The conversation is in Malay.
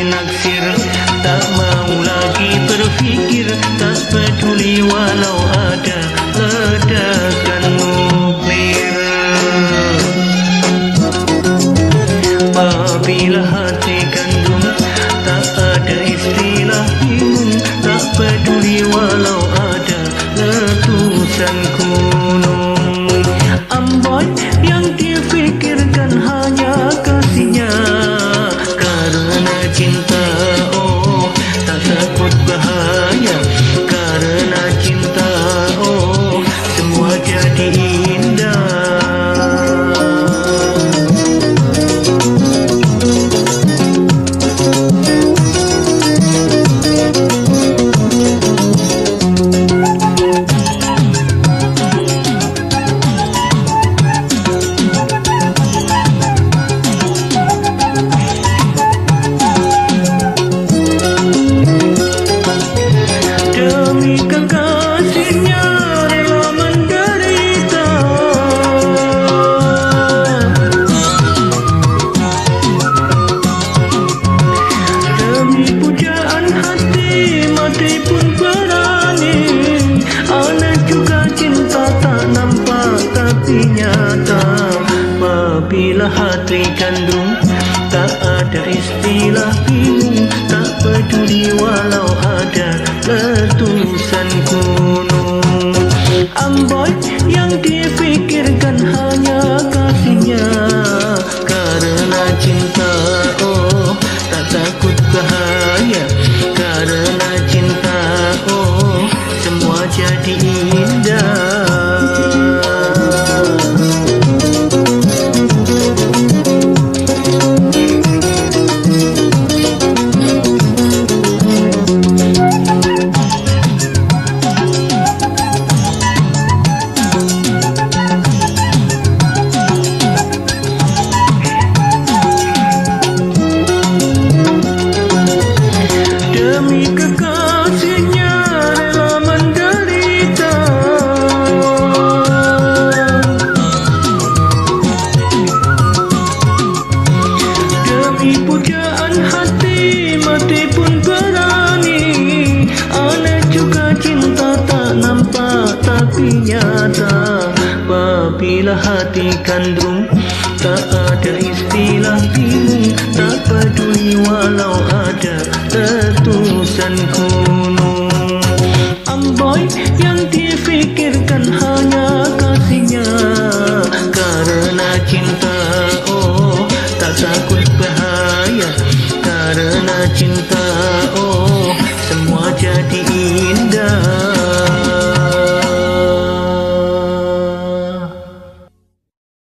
naksir, tak mau lagi berfikir, tak peduli walau ada ledakan nuklir. Apabila hati gandum, tak ada istilah bingung, tak peduli walau ada letusan gunung. Amboi yang difikirkan hanya kasihnya, karena cinta, oh tak takut bahaya. Karena cinta, oh semua jadi indah. Demi kekasihnya rela menderita, demi pujaan hati mati pun berani. Anak juga cinta tak nampak tapi nyata. Apabila hati kandung, tak ada istilah bingung, tak peduli walau ada letusan gunung. Amboi yang difikirkan hanya kasihnya, karena cinta, oh tak takut bahaya. Karena cinta, oh semua jadi indah. Demi kekasihnya rela menderita, demi pujaan hati mati pun berani. Aneh juga cinta tak nampak tapi nyata. Apabila hati kandung, tak ada istilah bingung, tak peduli walau ada letusan gunung. Amboi yang difikirkan hanya kasihnya, karena cinta, oh tak takut bahaya. Karena cinta,